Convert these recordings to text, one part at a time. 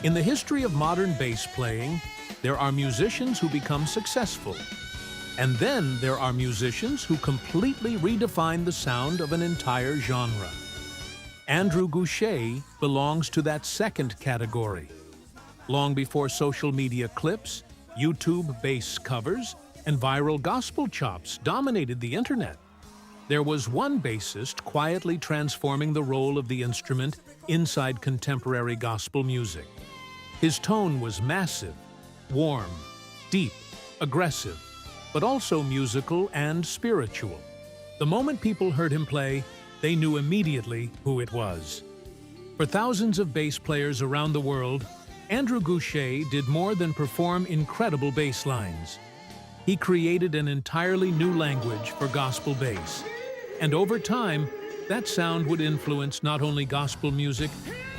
In the history of modern bass playing, there are musicians who become successful. And then there are musicians who completely redefine the sound of an entire genre. Andrew Gouché belongs to that second category. Long before social media clips, YouTube bass covers, and viral gospel chops dominated the internet, there was one bassist quietly transforming the role of the instrument inside contemporary gospel music. His tone was massive, warm, deep, aggressive, but also musical and spiritual. The moment people heard him play, they knew immediately who it was. For thousands of bass players around the world, Andrew Gouché did more than perform incredible bass lines. He created an entirely new language for gospel bass. And over time, that sound would influence not only gospel music,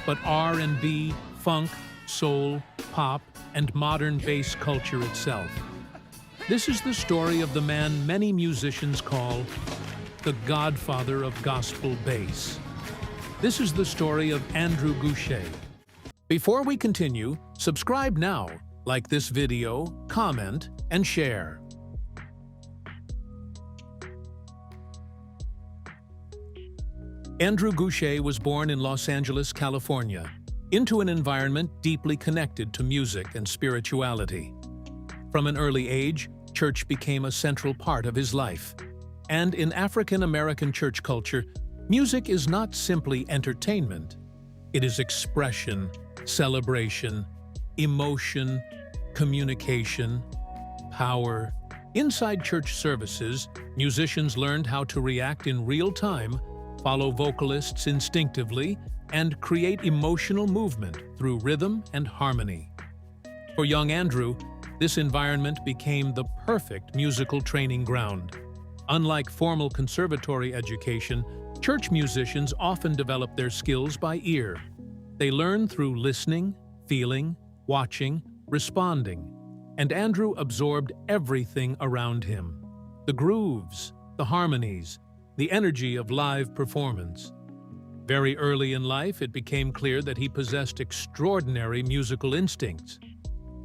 but R&B, funk, soul, pop, and modern bass culture itself. This is the story of the man many musicians call the Godfather of Gospel Bass. This is the story of Andrew Gouché. Before we continue, subscribe now, like this video, comment, and share. Andrew Gouché was born in Los Angeles, California, into an environment deeply connected to music and spirituality. From an early age, church became a central part of his life. And in African-American church culture, music is not simply entertainment. It is expression, celebration, emotion, communication, power. Inside church services, musicians learned how to react in real time, follow vocalists instinctively, and create emotional movement through rhythm and harmony. For young Andrew, this environment became the perfect musical training ground. Unlike formal conservatory education, church musicians often develop their skills by ear. They learn through listening, feeling, watching, responding, and Andrew absorbed everything around him. The grooves, the harmonies, the energy of live performance. Very early in life, it became clear that he possessed extraordinary musical instincts.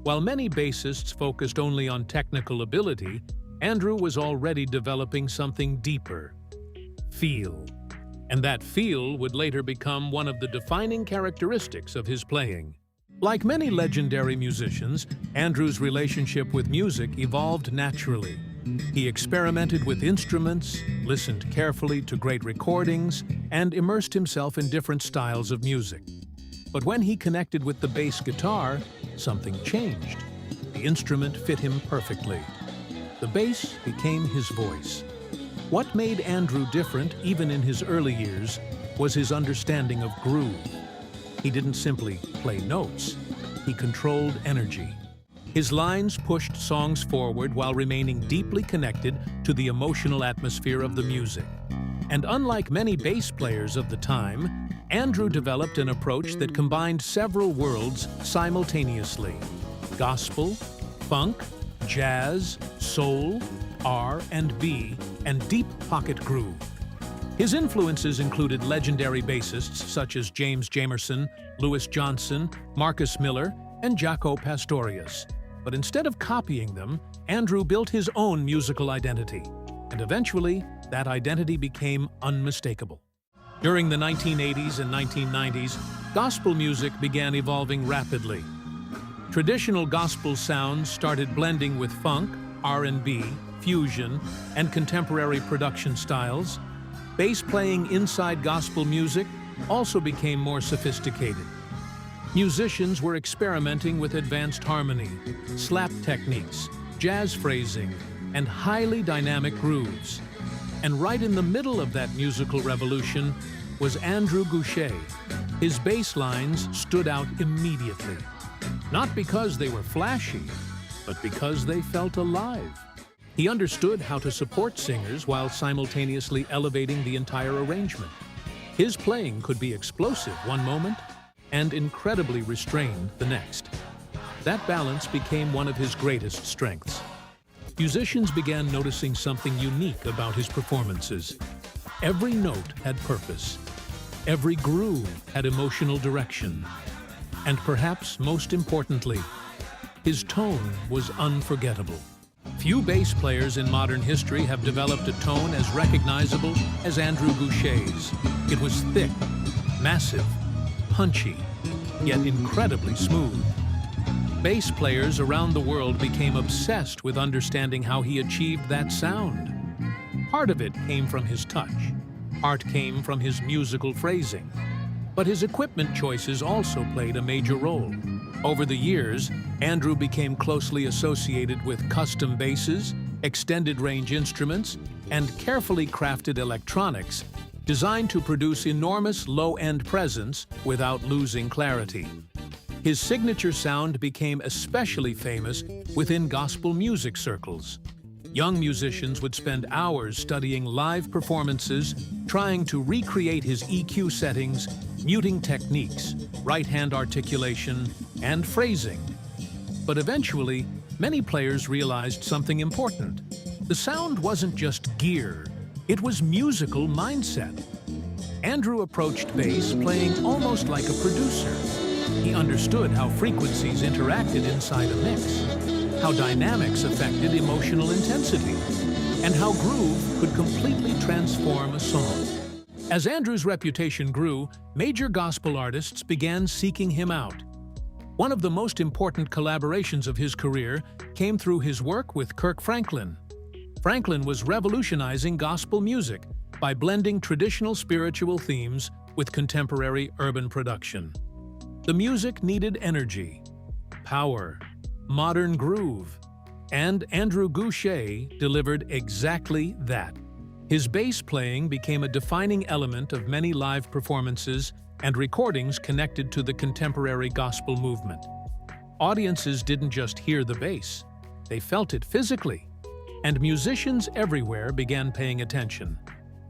While many bassists focused only on technical ability, Andrew was already developing something deeper: feel. And that feel would later become one of the defining characteristics of his playing. Like many legendary musicians, Andrew's relationship with music evolved naturally. He experimented with instruments, listened carefully to great recordings, and immersed himself in different styles of music. But when he connected with the bass guitar, something changed. The instrument fit him perfectly. The bass became his voice. What made Andrew different, even in his early years, was his understanding of groove. He didn't simply play notes, he controlled energy. His lines pushed songs forward while remaining deeply connected to the emotional atmosphere of the music. And unlike many bass players of the time, Andrew developed an approach that combined several worlds simultaneously: gospel, funk, jazz, soul, R&B, and deep pocket groove. His influences included legendary bassists such as James Jamerson, Louis Johnson, Marcus Miller, and Jaco Pastorius. But instead of copying them, Andrew built his own musical identity, and eventually, that identity became unmistakable. During the 1980s and 1990s, gospel music began evolving rapidly. Traditional gospel sounds started blending with funk, R&B, fusion, and contemporary production styles. Bass playing inside gospel music also became more sophisticated. Musicians were experimenting with advanced harmony, slap techniques, jazz phrasing, and highly dynamic grooves. And right in the middle of that musical revolution was Andrew Gouché. His bass lines stood out immediately. Not because they were flashy, but because they felt alive. He understood how to support singers while simultaneously elevating the entire arrangement. His playing could be explosive one moment and incredibly restrained the next. That balance became one of his greatest strengths. Musicians began noticing something unique about his performances. Every note had purpose. Every groove had emotional direction. And perhaps most importantly, his tone was unforgettable. Few bass players in modern history have developed a tone as recognizable as Andrew Gouché's. It was thick, massive, punchy, yet incredibly smooth. Bass players around the world became obsessed with understanding how he achieved that sound. Part of it came from his touch. Part came from his musical phrasing. But his equipment choices also played a major role. Over the years, Andrew became closely associated with custom basses, extended-range instruments, and carefully crafted electronics designed to produce enormous low-end presence without losing clarity. His signature sound became especially famous within gospel music circles. Young musicians would spend hours studying live performances, trying to recreate his EQ settings, muting techniques, right-hand articulation, and phrasing. But eventually, many players realized something important. The sound wasn't just gear, it was musical mindset. Andrew approached bass playing almost like a producer. He understood how frequencies interacted inside a mix, how dynamics affected emotional intensity, and how groove could completely transform a song. As Andrew's reputation grew, major gospel artists began seeking him out. One of the most important collaborations of his career came through his work with Kirk Franklin. Franklin was revolutionizing gospel music by blending traditional spiritual themes with contemporary urban production. The music needed energy, power, modern groove, and Andrew Gouché delivered exactly that. His bass playing became a defining element of many live performances and recordings connected to the contemporary gospel movement. Audiences didn't just hear the bass, they felt it physically, and musicians everywhere began paying attention.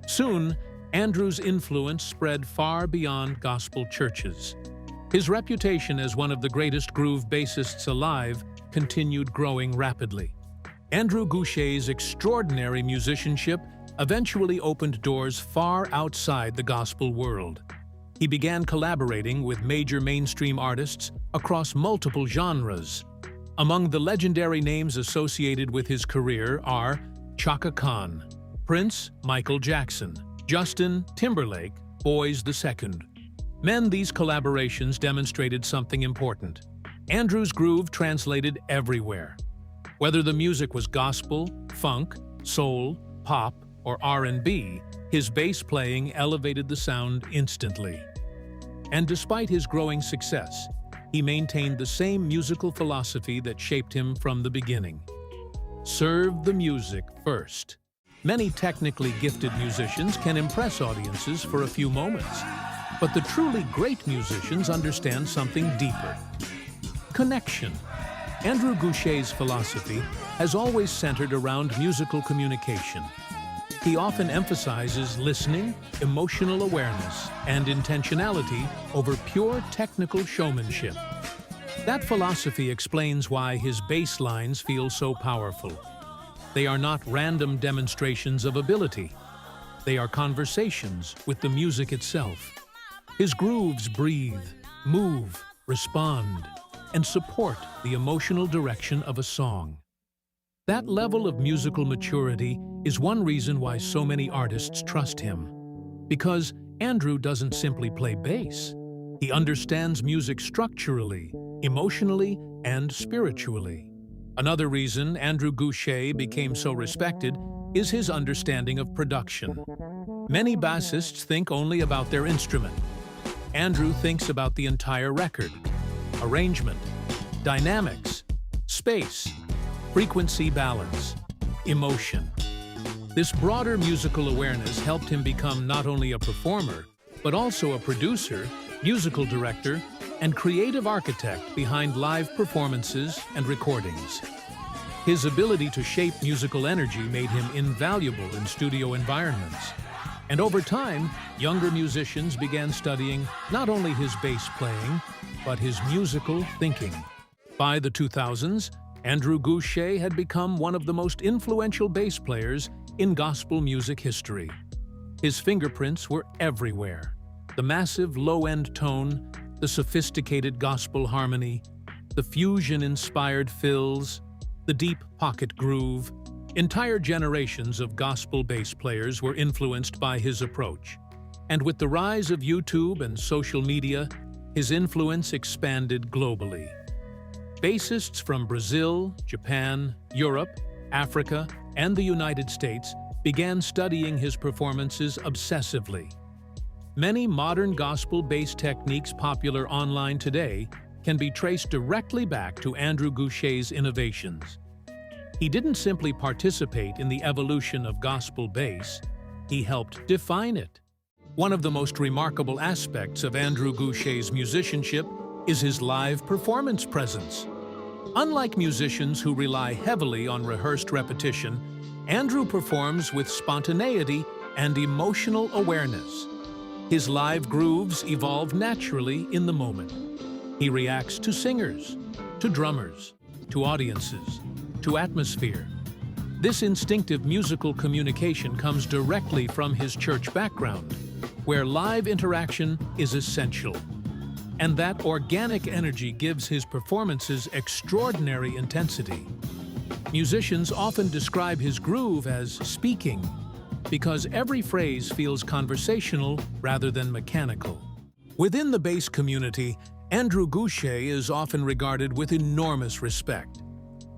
Soon, Andrew's influence spread far beyond gospel churches. His reputation as one of the greatest groove bassists alive continued growing rapidly. Andrew Gouché's extraordinary musicianship eventually opened doors far outside the gospel world. He began collaborating with major mainstream artists across multiple genres. Among the legendary names associated with his career are Chaka Khan, Prince, Michael Jackson, Justin Timberlake, Boys II. These collaborations demonstrated something important. Andrew's groove translated everywhere. Whether the music was gospel, funk, soul, pop, or R&B, his bass playing elevated the sound instantly. And despite his growing success, he maintained the same musical philosophy that shaped him from the beginning. Serve the music first. Many technically gifted musicians can impress audiences for a few moments, but the truly great musicians understand something deeper. Connection. Andrew Gouché's philosophy has always centered around musical communication. He often emphasizes listening, emotional awareness, and intentionality over pure technical showmanship. That philosophy explains why his bass lines feel so powerful. They are not random demonstrations of ability. They are conversations with the music itself. His grooves breathe, move, respond, and support the emotional direction of a song. That level of musical maturity is one reason why so many artists trust him. Because Andrew doesn't simply play bass. He understands music structurally, emotionally, and spiritually. Another reason Andrew Gouché became so respected is his understanding of production. Many bassists think only about their instrument. Andrew thinks about the entire record, arrangement, dynamics, space, frequency balance, emotion. This broader musical awareness helped him become not only a performer, but also a producer, musical director, and creative architect behind live performances and recordings. His ability to shape musical energy made him invaluable in studio environments. And over time, younger musicians began studying not only his bass playing, but his musical thinking. By the 2000s, Andrew Gouché had become one of the most influential bass players in gospel music history. His fingerprints were everywhere. The massive low-end tone, the sophisticated gospel harmony, the fusion-inspired fills, the deep pocket groove. Entire generations of gospel bass players were influenced by his approach. And with the rise of YouTube and social media, his influence expanded globally. Bassists from Brazil, Japan, Europe, Africa, and the United States began studying his performances obsessively. Many modern gospel bass techniques popular online today can be traced directly back to Andrew Gouché's innovations. He didn't simply participate in the evolution of gospel bass, he helped define it. One of the most remarkable aspects of Andrew Gouché's musicianship is his live performance presence. Unlike musicians who rely heavily on rehearsed repetition, Andrew performs with spontaneity and emotional awareness. His live grooves evolve naturally in the moment. He reacts to singers, to drummers, to audiences, to atmosphere. This instinctive musical communication comes directly from his church background, where live interaction is essential. And that organic energy gives his performances extraordinary intensity. Musicians often describe his groove as speaking, because every phrase feels conversational rather than mechanical. Within the bass community, Andrew Gouché is often regarded with enormous respect,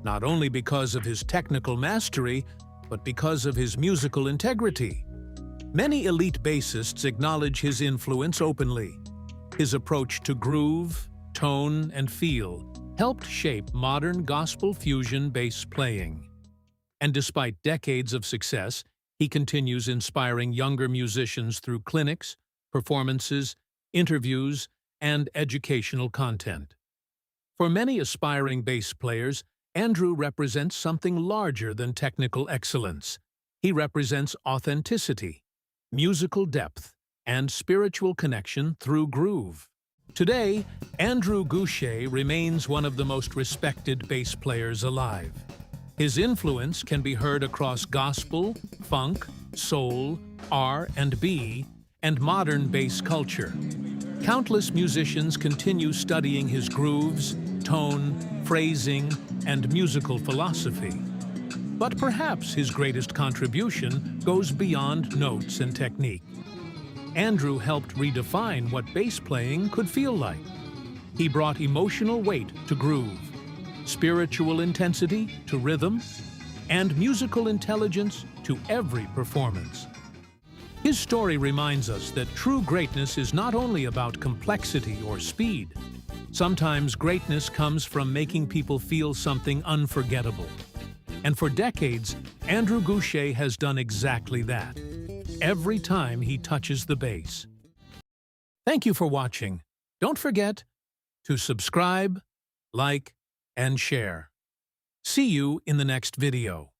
not only because of his technical mastery, but because of his musical integrity. Many elite bassists acknowledge his influence openly. His approach to groove, tone, and feel helped shape modern gospel fusion bass playing. And despite decades of success, he continues inspiring younger musicians through clinics, performances, interviews, and educational content. For many aspiring bass players, Andrew represents something larger than technical excellence. He represents authenticity, musical depth, and spiritual connection through groove. Today, Andrew Gouché remains one of the most respected bass players alive. His influence can be heard across gospel, funk, soul, R&B, and modern bass culture. Countless musicians continue studying his grooves, tone, phrasing, and musical philosophy. But perhaps his greatest contribution goes beyond notes and technique. Andrew helped redefine what bass playing could feel like. He brought emotional weight to groove, spiritual intensity to rhythm, and musical intelligence to every performance. His story reminds us that true greatness is not only about complexity or speed. Sometimes greatness comes from making people feel something unforgettable. And for decades, Andrew Gouché has done exactly that, every time he touches the bass. Thank you for watching. Don't forget to subscribe, like, and share. See you in the next video.